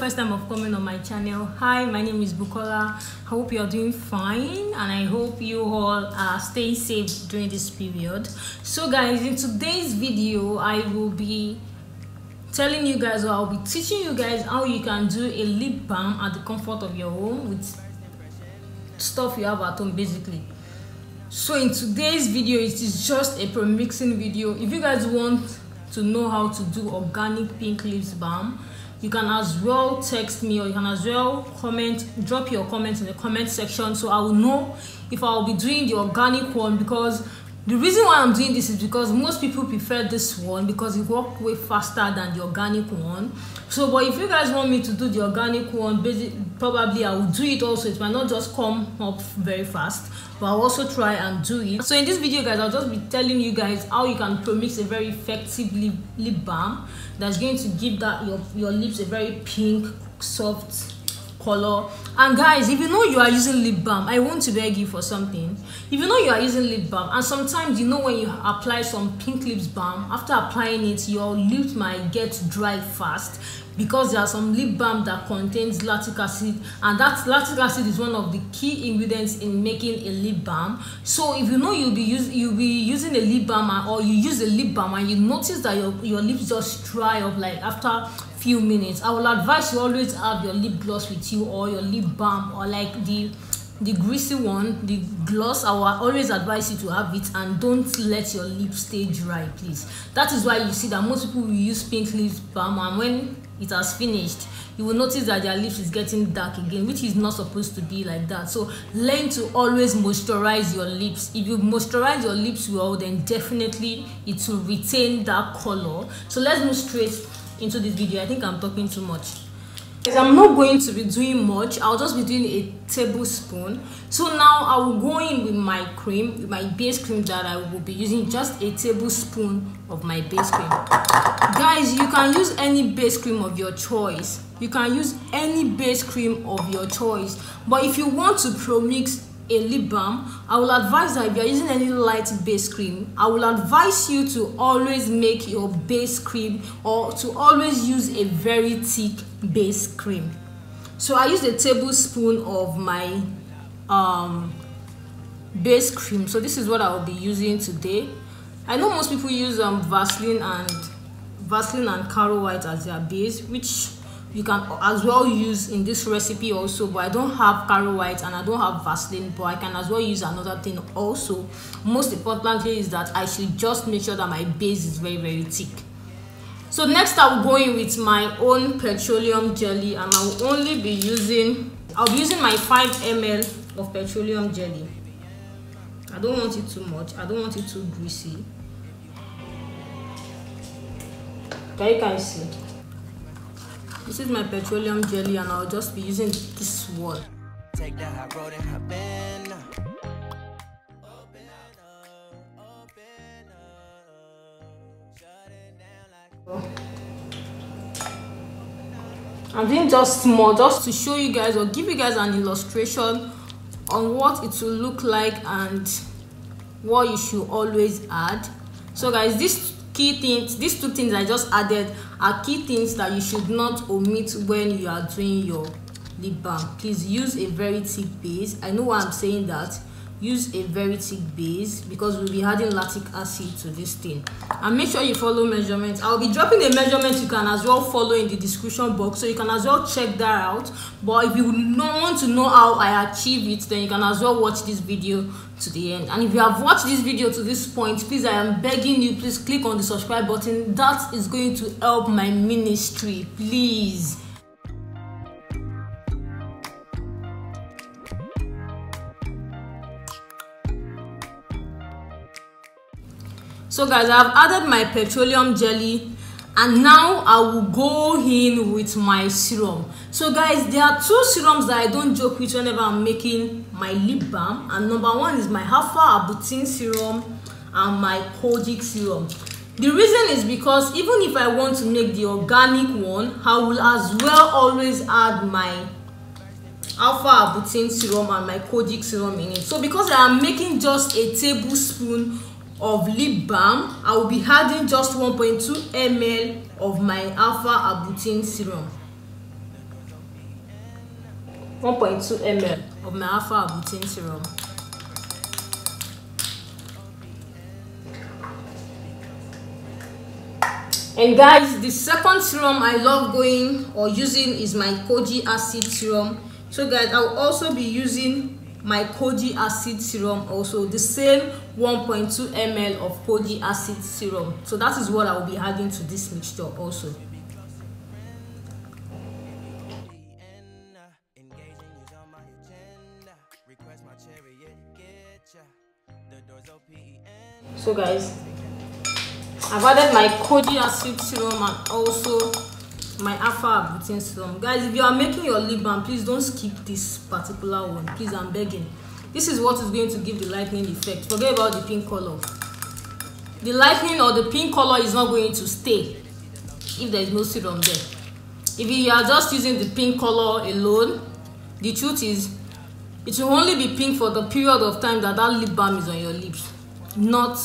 first time of coming on my channel, hi, my name is Bukola. I hope you are doing fine and I hope you all are staying safe during this period. So guys, in today's video I will be telling you guys, or I'll be teaching you guys how you can do a lip balm at the comfort of your home with stuff you have at home basically. So in today's video, it is just a pre-mixing video. If you guys want to know how to do organic pink lips balm, you can as well text me, or you can as well drop your comments in the comment section, so I will know if I will be doing the organic one. Because the reason why I'm doing this is because most people prefer this one because it works way faster than the organic one. So but if you guys want me to do the organic one, probably I will do it also. It might not just come up very fast, but I'll also try and do it. So in this video guys, I'll just be telling you guys how you can mix a very effective lip balm that's going to give that your lips a very pink soft color. And guys, if you know you are using lip balm, I want to beg you for something. If you know you are using lip balm, and sometimes you know when you apply some pink lips balm, after applying it your lips might get dry fast because there are some lip balm that contains lactic acid, and that lactic acid is one of the key ingredients in making a lip balm. So if you know you'll be using a lip balm, or you use a lip balm and you notice that your lips just dry up like after few minutes, I will advise you always have your lip gloss with you, or your lip balm, or like the greasy one, the gloss. I will always advise you to have it, and don't let your lips stay dry, please. That is why you see that most people will use pink lips balm, and when it has finished you will notice that their lips is getting dark again, which is not supposed to be like that. So learn to always moisturize your lips. If you moisturize your lips well, then definitely it will retain that color. So let's move straight into this video. I think I'm talking too much. I'm not going to be doing much. I'll just be doing a tablespoon. So now I will go in with my cream, with my base cream that I will be using, just a tablespoon of my base cream. Guys, you can use any base cream of your choice. You can use any base cream of your choice. But if you want to pro-mix a lip balm, I will advise that if you're using any light base cream, I will advise you to always make your base cream, or to always use a very thick base cream. So I used a tablespoon of my base cream. So this is what I will be using today. I know most people use Vaseline and Caro White as their base, which you can as well use in this recipe also, but I don't have Caro White and I don't have Vaseline, but I can as well use another thing also. Most importantly is that I should just make sure that my base is very, very thick. So next I will go in with my own petroleum jelly, and I will only be using, I'll be using my 5 ml of petroleum jelly. I don't want it too much, I don't want it too greasy. Okay, you can see. This is my petroleum jelly, and I'll just be using this one. Take that hot road and hop in. I'm doing just small, just to show you guys, or give you guys an illustration on what it will look like and what you should always add. So guys, these two things I just added are key things that you should not omit when you are doing your lip balm. Please use a very thick base. I know why I'm saying that. Use a very thick base because we'll be adding lactic acid to this thing. And make sure you follow measurements. I'll be dropping the measurements. You can as well follow in the description box, so you can as well check that out. But if you don't want to know how I achieve it, then you can as well watch this video to the end. And if you have watched this video to this point, please, I am begging you, please click on the subscribe button. That is going to help my ministry, please. So guys, I've added my petroleum jelly, and now I will go in with my serum. So guys, there are two serums that I don't joke with whenever I'm making my lip balm, and number one is my Alpha Arbutin serum and my Kojic serum. The reason is because even if I want to make the organic one, I will as well always add my Alpha Arbutin serum and my Kojic serum in it. So because I am making just a tablespoon of lip balm, I will be adding just 1.2 ml of my Alpha Arbutin serum. 1.2 ml of my Alpha Arbutin serum. And guys, the second serum I love going or using is my Kojic acid serum. So guys, I'll also be using my Kojic acid serum, also the same 1.2 ml of Kojic acid serum. So that is what I will be adding to this mixture also. So guys, I've added my Kojic acid serum and also my Alpha Arbutin serum. Guys, if you are making your lip balm, please don't skip this particular one. Please, I'm begging. This is what is going to give the lightening effect. Forget about the pink color. The lightening or the pink color is not going to stay if there is no serum there. If you are just using the pink color alone, the truth is it will only be pink for the period of time that lip balm is on your lips, not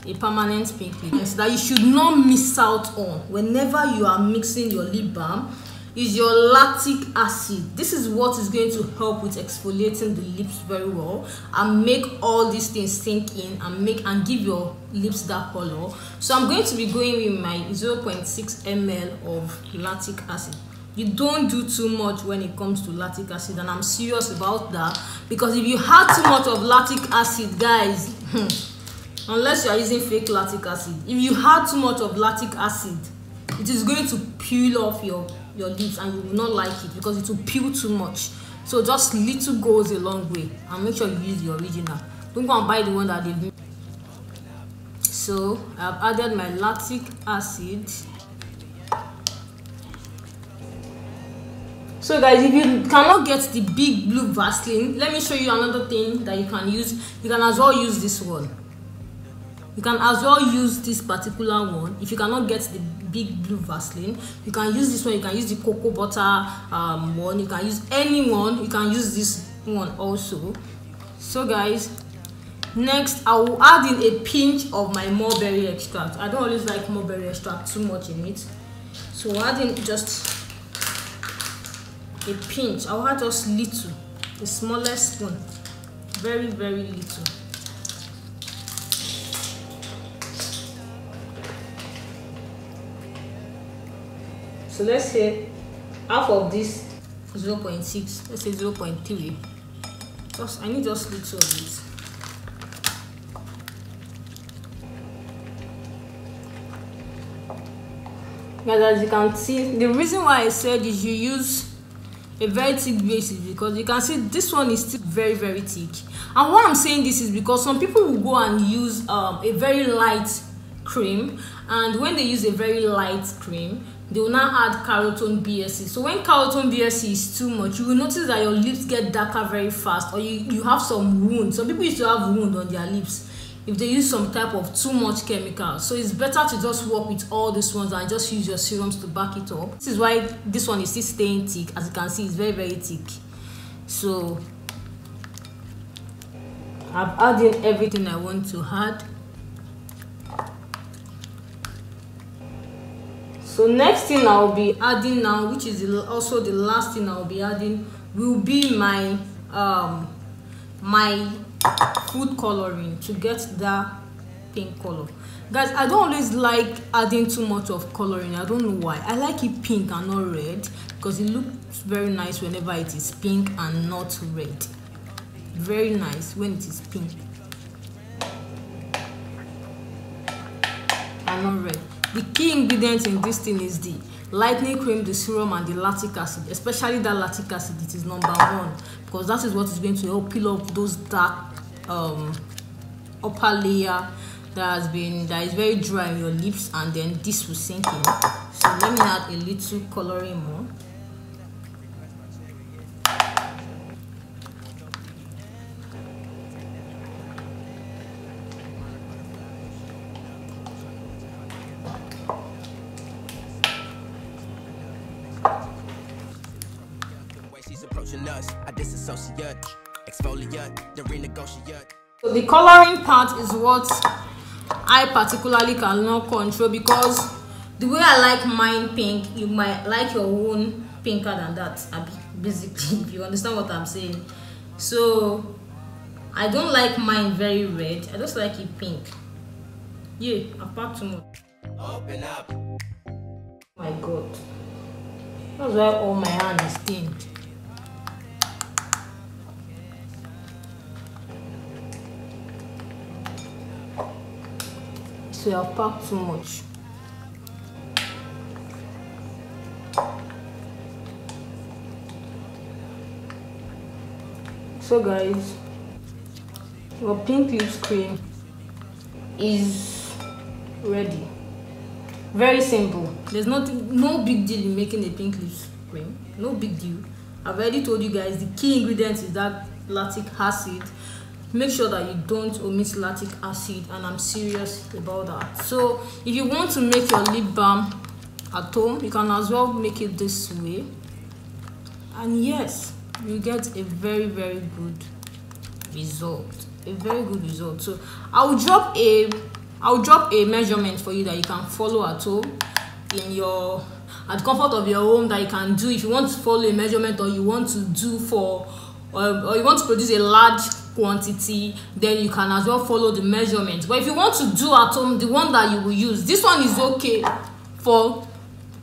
a permanent pink lip. That you should not miss out on whenever you are mixing your lip balm is your lactic acid. This is what is going to help with exfoliating the lips very well and make all these things sink in and give your lips that color. So I'm going to be going with my 0.6 ml of lactic acid. You don't do too much when it comes to lactic acid, and I'm serious about that, because if you have too much of lactic acid, guys, unless you are using fake lactic acid, if you have too much of lactic acid, it is going to peel off your lips and you will not like it because it will peel too much. So just little goes a long way, and make sure you use the original. Don't go and buy the one that they've made. So I've added my lactic acid. So guys, if you cannot get the big blue Vaseline, let me show you another thing that you can use. You can as well use this one. You can as well use this particular one. If you cannot get the big blue Vaseline, you can use this one. You can use the cocoa butter one. You can use any one. You can use this one also. So guys, next I will add in a pinch of my mulberry extract. I don't always like mulberry extract too much in it, so add in just a pinch. I'll add just little, the smallest spoon, very little. So let's say half of this 0.6, let's say 0.3. I need just little of it. Guys, as you can see, the reason why I said is you use a very thick base is because you can see this one is still very thick. And why I'm saying this is because some people will go and use a very light cream, and when they use a very light cream, they will now add Carotone BSC. So when Carotone BSC is too much, you will notice that your lips get darker very fast, or you have some wound. Some people used to have wound on their lips if they use some type of too much chemical. So it's better to just work with all these ones and just use your serums to back it up. This is why this one is still staying thick. As you can see, it's very thick. So I've added everything I want to add. So next thing I'll be adding now, which is also the last thing I'll be adding, will be my my food coloring to get that pink color. Guys, I don't always like adding too much of coloring. I don't know why. I like it pink and not red because it looks very nice whenever it is pink and not red. Very nice when it is pink and not red. The key ingredients in this thing is the lightening cream, the serum, and the lactic acid. Especially that lactic acid, it is number one, because that is what is going to help peel off those dark upper layer that is very dry on your lips, and then this will sink in. So let me add a little coloring more. So the coloring part is what I particularly cannot control, because the way I like mine pink, you might like your own pinker than that, Abby. basically, if you understand what I'm saying. So I don't like mine very red, I just like it pink. Yeah, I packed too much. Open up. My god, that's why all my hand is stained. So I've packed too much. So guys, your pink lips cream is ready. Very simple. There's no big deal in making a pink lips cream. No big deal. I've already told you guys the key ingredient is that lactic acid. Make sure that you don't omit lactic acid, and I'm serious about that. So if you want to make your lip balm at home, you can as well make it this way, and yes, you get a very good result. A very good result. So I'll drop a measurement for you that you can follow at home at the comfort of your home, that you can do if you want to follow a measurement, or you want to do for or you want to produce a large quantity, then you can as well follow the measurements. But if you want to do at home, the one that you will use, this one is okay for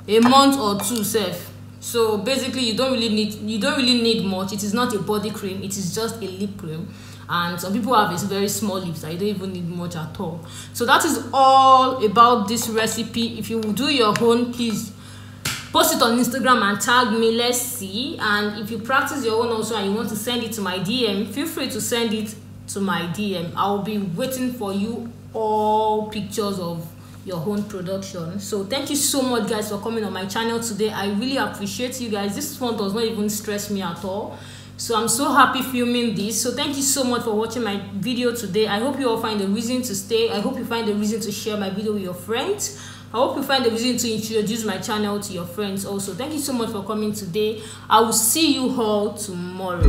a month or two safe. So basically you don't really need much. It is not a body cream, it is just a lip cream, and some people have very small lips that you don't even need much at all. So that is all about this recipe. If you do your own, please post it on Instagram and tag me, let's see. And if you practice your own also and you want to send it to my DM, feel free to send it to my DM. I'll be waiting for you all pictures of your own production. So thank you so much guys for coming on my channel today. I really appreciate you guys. This one does not even stress me at all. So I'm so happy filming this. So thank you so much for watching my video today. I hope you all find a reason to stay. I hope you find a reason to share my video with your friends. I hope you find a reason to introduce my channel to your friends also. Thank you so much for coming today. I will see you all tomorrow.